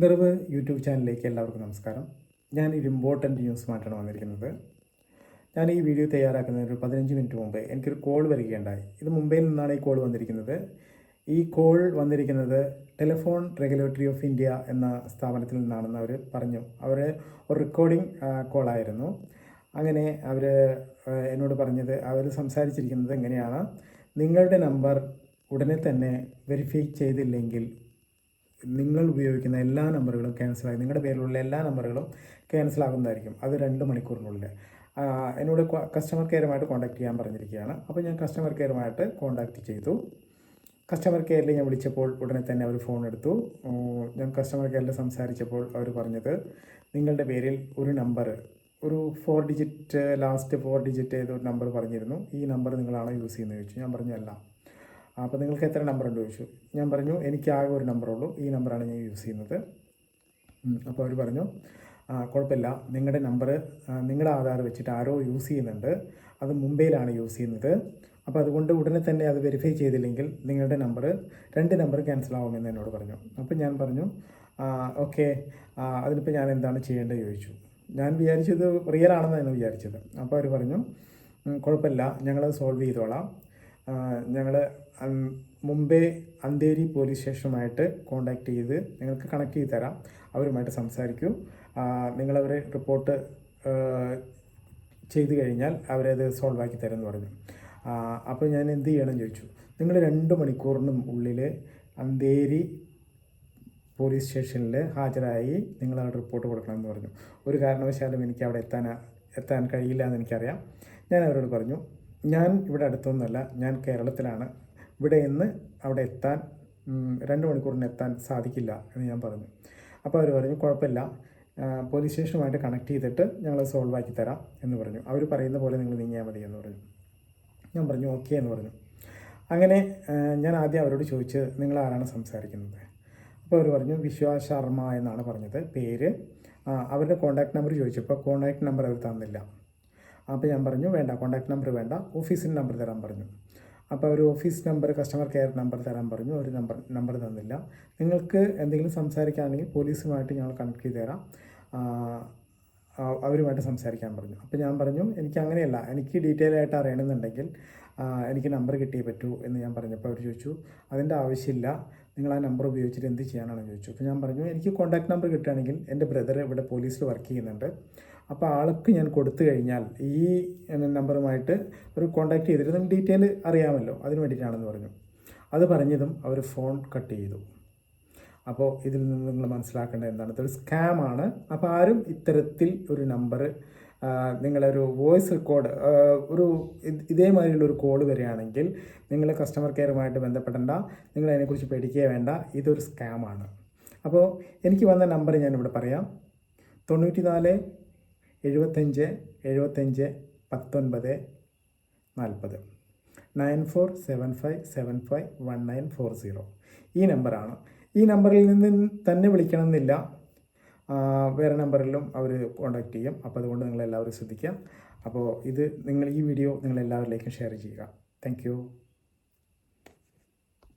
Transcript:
നിറവ് YouTube ചാനലിലേക്ക് എല്ലാവർക്കും നമസ്കാരം. ഞാൻ ഒരു ഇമ്പോർട്ടൻറ്റ് ന്യൂസുമായിട്ടാണ് വന്നിരിക്കുന്നത്. ഞാൻ ഈ വീഡിയോ തയ്യാറാക്കുന്നതിന് ഒരു 15 മിനിറ്റ് മുമ്പ് എനിക്കൊരു കോൾ വരികയുണ്ടായി. ഇത് മുംബൈയിൽ നിന്നാണ് ഈ കോൾ വന്നിരിക്കുന്നത്. ഈ കോൾ വന്നിരിക്കുന്നത് ടെലിഫോൺ റെഗുലേറ്ററി ഓഫ് ഇന്ത്യ എന്ന സ്ഥാപനത്തിൽ നിന്നാണെന്ന് അവർ പറഞ്ഞു. അവർ ഒരു റെക്കോർഡിംഗ് കോളായിരുന്നു. അങ്ങനെ അവർ എന്നോട് പറഞ്ഞത്, അവർ സംസാരിച്ചിരിക്കുന്നത് എങ്ങനെയാണ്: നിങ്ങളുടെ നമ്പർ ഉടനെ തന്നെ വെരിഫൈ ചെയ്തില്ലെങ്കിൽ നിങ്ങൾ ഉപയോഗിക്കുന്ന എല്ലാ നമ്പറുകളും ക്യാൻസലായി, നിങ്ങളുടെ പേരിലുള്ള എല്ലാ നമ്പറുകളും ക്യാൻസലാകുന്നതായിരിക്കും. അത് 2 മണിക്കൂറിനുള്ളിൽ. എന്നോട് കസ്റ്റമർ കെയറുമായിട്ട് കോൺടാക്ട് ചെയ്യാൻ പറഞ്ഞിരിക്കുകയാണ്. അപ്പോൾ ഞാൻ കസ്റ്റമർ കെയറുമായിട്ട് കോൺടാക്ട് ചെയ്തു. കസ്റ്റമർ കെയറിൽ ഞാൻ വിളിച്ചപ്പോൾ ഉടനെ തന്നെ അവർ ഫോൺ എടുത്തു. ഞാൻ കസ്റ്റമർ കെയറിൽ സംസാരിച്ചപ്പോൾ അവർ പറഞ്ഞത്, നിങ്ങളുടെ പേരിൽ ഒരു നമ്പർ, ഒരു 4 ഡിജിറ്റ്, ലാസ്റ്റ് 4 ഡിജിറ്റ് ഏതൊരു നമ്പർ പറഞ്ഞിരുന്നു. ഈ നമ്പർ നിങ്ങളാണോ യൂസ് ചെയ്യുന്നത് ചോദിച്ചു. ഞാൻ പറഞ്ഞു അല്ല. അപ്പോൾ നിങ്ങൾക്ക് എത്ര നമ്പർ ഉണ്ട് ചോദിച്ചു. ഞാൻ പറഞ്ഞു എനിക്ക് ആകെ ഒരു നമ്പറുള്ളൂ, ഈ നമ്പറാണ് ഞാൻ യൂസ് ചെയ്യുന്നത്. അപ്പോൾ അവർ പറഞ്ഞു, കുഴപ്പമില്ല, നിങ്ങളുടെ നമ്പർ നിങ്ങളുടെ ആധാർ വെച്ചിട്ട് ആരോ യൂസ് ചെയ്യുന്നുണ്ട്, അത് മുംബൈയിലാണ് യൂസ് ചെയ്യുന്നത്. അപ്പോൾ അതുകൊണ്ട് ഉടനെ തന്നെ അത് വെരിഫൈ ചെയ്തില്ലെങ്കിൽ നിങ്ങളുടെ നമ്പർ 2 നമ്പർ ക്യാൻസൽ ആവുമെന്ന് എന്നോട് പറഞ്ഞു. അപ്പോൾ ഞാൻ പറഞ്ഞു ഓക്കെ, അതിനിപ്പോൾ ഞാൻ എന്താണ് ചെയ്യേണ്ടത് ചോദിച്ചു. ഞാൻ വിചാരിച്ചത് റിയൽ ആണെന്നാണ് വിചാരിച്ചത്. അപ്പോൾ അവർ പറഞ്ഞു കുഴപ്പമില്ല, ഞങ്ങളത് സോൾവ് ചെയ്തോളാം. ഞങ്ങൾ മുംബൈ അന്തേരി പോലീസ് സ്റ്റേഷനുമായിട്ട് കോൺടാക്റ്റ് ചെയ്ത് നിങ്ങൾക്ക് കണക്ട് ചെയ്ത് തരാം, അവരുമായിട്ട് സംസാരിക്കൂ. നിങ്ങളവരെ റിപ്പോർട്ട് ചെയ്ത് കഴിഞ്ഞാൽ അവരത് സോൾവ് ആക്കി തരുമെന്ന് പറഞ്ഞു. അപ്പോൾ ഞാൻ എന്ത് ചെയ്യണമെന്ന് ചോദിച്ചു. നിങ്ങൾ 2 മണിക്കൂറിനും ഉള്ളിൽ അന്തേരി പോലീസ് സ്റ്റേഷനിൽ ഹാജരായി നിങ്ങളവിടെ റിപ്പോർട്ട് കൊടുക്കണമെന്ന് പറഞ്ഞു. ഒരു കാരണവശാലും എനിക്ക് അവിടെ എത്താൻ കഴിയില്ല എന്ന് എനിക്കറിയാം. ഞാൻ അവരോട് പറഞ്ഞു, ഞാൻ ഇവിടെ അടുത്തൊന്നുമല്ല, ഞാൻ കേരളത്തിലാണ്, ഇവിടെ നിന്ന് അവിടെ എത്താൻ 2 മണിക്കൂറിന് എത്താൻ സാധിക്കില്ല എന്ന് ഞാൻ പറഞ്ഞു. അപ്പോൾ അവർ പറഞ്ഞു കുഴപ്പമില്ല, പോലീസ് സ്റ്റേഷനുമായിട്ട് കണക്ട് ചെയ്തിട്ട് ഞങ്ങൾ സോൾവ് ആക്കി തരാം എന്ന് പറഞ്ഞു. അവർ പറയുന്ന പോലെ നിങ്ങൾ നീങ്ങിയാൽ മതി എന്ന് പറഞ്ഞു. ഞാൻ പറഞ്ഞു ഓക്കെ എന്ന് പറഞ്ഞു. അങ്ങനെ ഞാൻ ആദ്യം അവരോട് ചോദിച്ച് നിങ്ങൾ ആരാണ് സംസാരിക്കുന്നത്. അപ്പോൾ അവർ പറഞ്ഞു വിശ്വാസ് ശർമ്മ എന്നാണ് പറഞ്ഞത് പേര്. അവരുടെ കോൺടാക്ട് നമ്പർ ചോദിച്ചപ്പോൾ കോൺടാക്ട് നമ്പർ അവർ തന്നില്ല. അപ്പോൾ ഞാൻ പറഞ്ഞു വേണ്ട, കോൺടാക്ട് നമ്പർ വേണ്ട, ഓഫീസിൻ്റെ നമ്പർ തരാൻ പറഞ്ഞു. അപ്പോൾ ഒരു office number, customer care number തരാൻ പറഞ്ഞു. ഒരു നമ്പർ തന്നില്ല. നിങ്ങൾക്ക് എന്തെങ്കിലും സംസാരിക്കുകയാണെങ്കിൽ പോലീസുമായിട്ട് ഞങ്ങൾ കണക്ട് ചെയ്ത് തരാം, അവരുമായിട്ട് സംസാരിക്കാൻ പറഞ്ഞു. അപ്പോൾ ഞാൻ പറഞ്ഞു എനിക്ക് അങ്ങനെയല്ല, എനിക്ക് ഡീറ്റെയിൽ ആയിട്ട് അറിയണമെന്നുണ്ടെങ്കിൽ എനിക്ക് നമ്പർ കിട്ടിയേ പറ്റൂ എന്ന് ഞാൻ പറഞ്ഞപ്പോൾ അവർ ചോദിച്ചു അതിൻ്റെ ആവശ്യമില്ല, നിങ്ങൾ ആ നമ്പർ ഉപയോഗിച്ചിട്ട് എന്ത് ചെയ്യാനാണെന്ന് ചോദിച്ചു. അപ്പോൾ ഞാൻ പറഞ്ഞു എനിക്ക് കോൺടാക്ട് നമ്പർ കിട്ടുകയാണെങ്കിൽ എൻ്റെ ബ്രദർ ഇവിടെ പോലീസിൽ വർക്ക് ചെയ്യുന്നുണ്ട്, അപ്പോൾ ആൾക്ക് ഞാൻ കൊടുത്തു കഴിഞ്ഞാൽ ഈ നമ്പറുമായിട്ട് ഒരു കോൺടാക്ട് ചെയ്തിട്ട് നമുക്ക് ഡീറ്റെയിൽ അറിയാമല്ലോ, അതിന് വേണ്ടിയിട്ടാണെന്ന് പറഞ്ഞു. അത് പറഞ്ഞതും അവർ ഫോൺ കട്ട് ചെയ്തു. അപ്പോൾ ഇതിൽ നിന്ന് നിങ്ങൾ മനസ്സിലാക്കേണ്ടത് എന്താണ്, ഇതൊരു സ്കാമാണ്. അപ്പോൾ ആരും ഇത്തരത്തിൽ ഒരു നമ്പർ, നിങ്ങളൊരു വോയിസ് റെക്കോർഡ്, ഒരു ഇതേമാതിരിയുള്ളൊരു കോഡ് വരികയാണെങ്കിൽ നിങ്ങൾ കസ്റ്റമർ കെയറുമായിട്ട് ബന്ധപ്പെടേണ്ട, നിങ്ങൾ അതിനെക്കുറിച്ച് പേടിക്കുക വേണ്ട, ഇതൊരു സ്കാമാണ്. അപ്പോൾ എനിക്ക് വന്ന നമ്പർ ഞാനിവിടെ പറയാം: 94 75 75 19 40 9475751940. ഈ നമ്പറാണ്. ഈ നമ്പറിൽ നിന്ന് തന്നെ വിളിക്കണമെന്നില്ല, വേറെ നമ്പറിലും അവർ കോൺടാക്റ്റ് ചെയ്യും. അപ്പോൾ അതുകൊണ്ട് നിങ്ങളെല്ലാവരും ശ്രദ്ധിക്കുക. അപ്പോൾ ഈ വീഡിയോ നിങ്ങളെല്ലാവരിലേക്കും ഷെയർ ചെയ്യുക. താങ്ക്